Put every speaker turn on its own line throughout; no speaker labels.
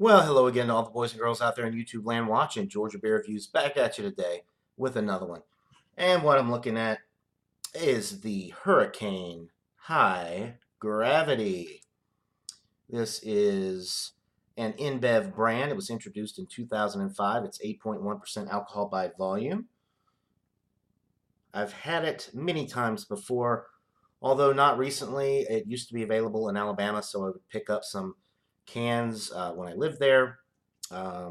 Well, hello again to all the boys and girls out there in YouTube land watching Georgia Beer Reviews back at you today with another one. And what I'm looking at is the Hurricane High Gravity. This is an InBev brand. It was introduced in 2005. It's 8.1% alcohol by volume. I've had it many times before, although not recently. It used to be available in Alabama, so I would pick up some cans when I lived there. I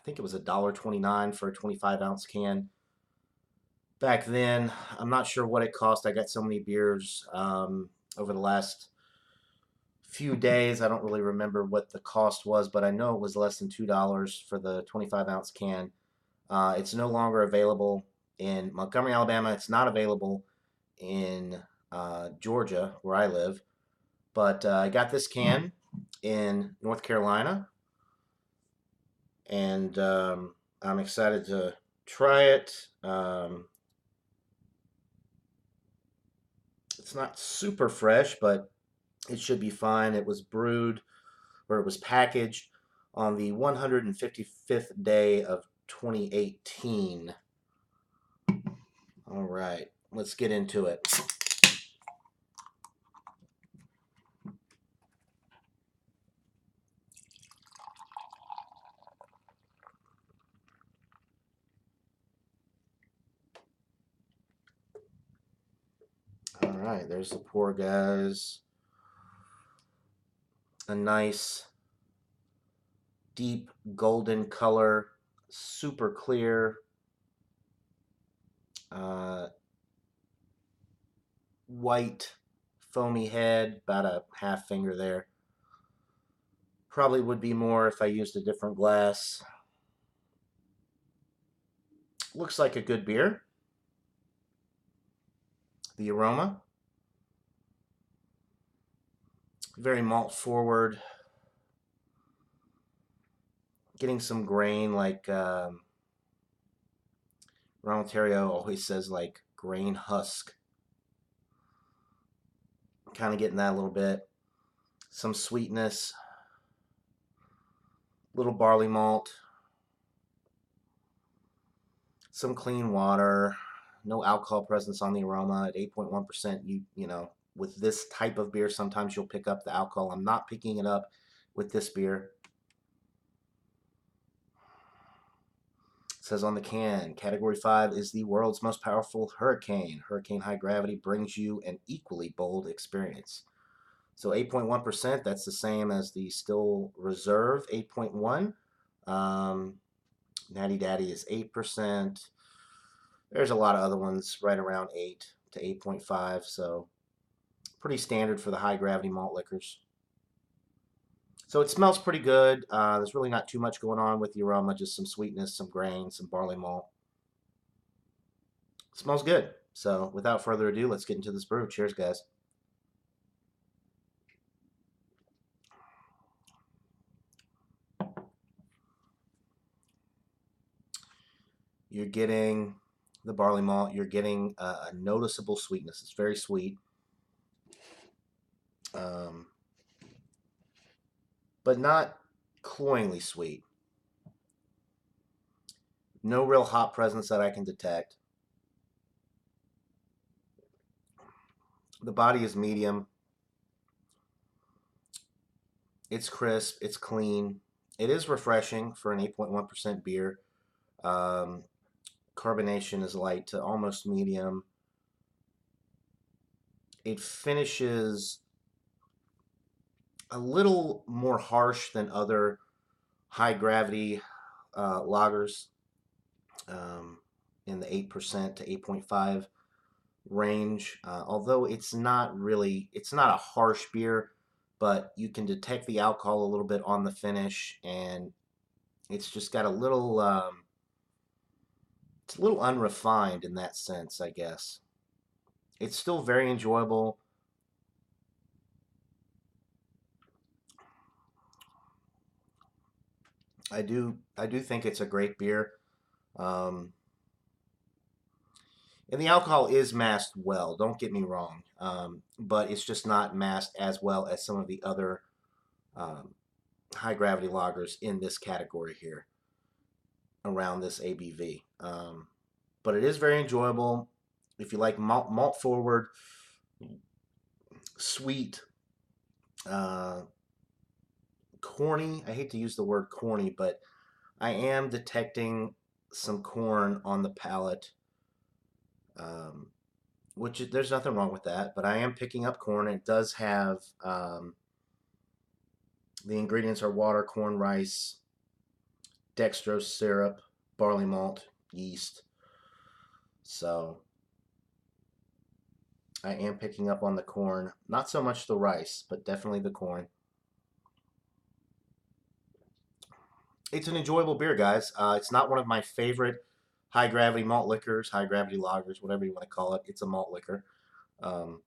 think it was $1.29 for a 25-ounce can back then. I'm not sure what it cost. I got so many beers over the last few days. I don't really remember what the cost was, but I know it was less than $2 for the 25-ounce can. It's no longer available in Montgomery, Alabama. It's not available in Georgia, where I live. But I got this can in North Carolina, and I'm excited to try it. It's not super fresh, but it should be fine. It was brewed, or it was packaged on the 155th day of 2018. All right, let's get into it. All right, there's the pour, guys. A nice deep golden color, super clear. Uh, White foamy head, about a half finger there. Probably would be more if I used a different glass. Looks like a good beer. The aroma, very malt forward. Getting some grain, like Ron Ontario always says, like grain husk. Kind of getting that a little bit. Some sweetness, little barley malt, some clean water, no alcohol presence on the aroma at 8.1%. You know, with this type of beer, sometimes you'll pick up the alcohol. I'm not picking it up with this beer. It says on the can, Category 5 is the world's most powerful hurricane. Hurricane High Gravity brings you an equally bold experience. So 8.1%, that's the same as the Still Reserve 8.1. Natty Daddy is 8%. There's a lot of other ones right around 8 to 8.5, so pretty standard for the high gravity malt liquors. So it smells pretty good. There's really not too much going on with the aroma, just some sweetness, some grain, some barley malt. It smells good. So without further ado, let's get into this brew. Cheers, guys. You're getting the barley malt. You're getting a noticeable sweetness. It's very sweet. Um, but not cloyingly sweet. No real hop presence that I can detect. The body is medium. It's crisp. It's clean. It is refreshing for an 8.1% beer. Um, Carbonation is light to almost medium. It finishes a little more harsh than other high gravity lagers, um, in the 8% to 8.5 range. Although it's not a harsh beer, but you can detect the alcohol a little bit on the finish, and it's just got a little, it's a little unrefined in that sense, I guess. It's still very enjoyable. I do think it's a great beer. Um, and the alcohol is masked well, don't get me wrong. But it's just not masked as well as some of the other um, high gravity lagers in this category here around this ABV. But it is very enjoyable. If you like malt forward, sweet, uh, corny. I hate to use the word corny, but I am detecting some corn on the palate, um, which there's nothing wrong with that. But I am picking up corn. It does have the ingredients are water, corn, rice, dextrose syrup, barley malt, yeast. So I am picking up on the corn. Not so much the rice, but definitely the corn. It's an enjoyable beer, guys. It's not one of my favorite high gravity malt liquors, high gravity lagers, whatever you want to call it. It's a malt liquor. Um,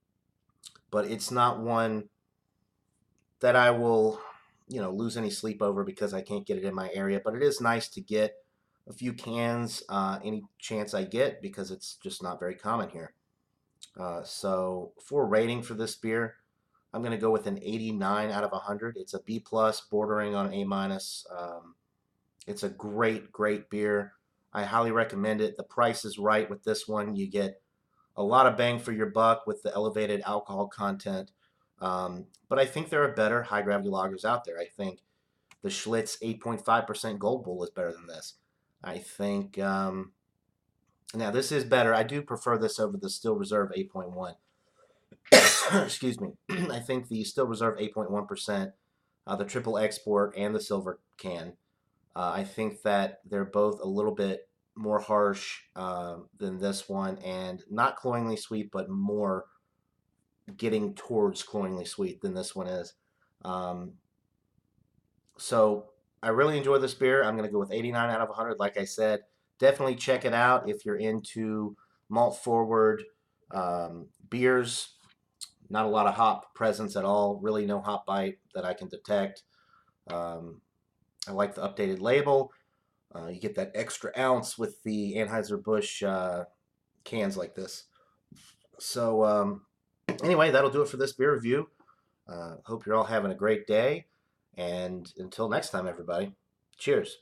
but it's not one that I will, lose any sleep over because I can't get it in my area. But it is nice to get a few cans any chance I get because it's just not very common here. So for rating for this beer, I'm going to go with an 89 out of 100. It's a B plus, bordering on A minus. It's a great, great beer. I highly recommend it. The price is right with this one. You get a lot of bang for your buck with the elevated alcohol content. But I think there are better high gravity lagers out there. I think the Schlitz 8.5% Gold Bull is better than this. I think now this is better. I do prefer this over the Still Reserve 8.1. Excuse me. I think the Still Reserve 8.1%, the triple export, and the silver can. I think that they're both a little bit more harsh than this one, and not cloyingly sweet, but more getting towards cloyingly sweet than this one is. Um, so I really enjoy this beer. I'm going to go with 89 out of 100. Like I said, definitely check it out if you're into malt forward beers. Not a lot of hop presence at all. Really no hop bite that I can detect. Um, I like the updated label. You get that extra ounce with the Anheuser-Busch cans like this. So anyway, that'll do it for this beer review. Hope you're all having a great day. And until next time, everybody, cheers.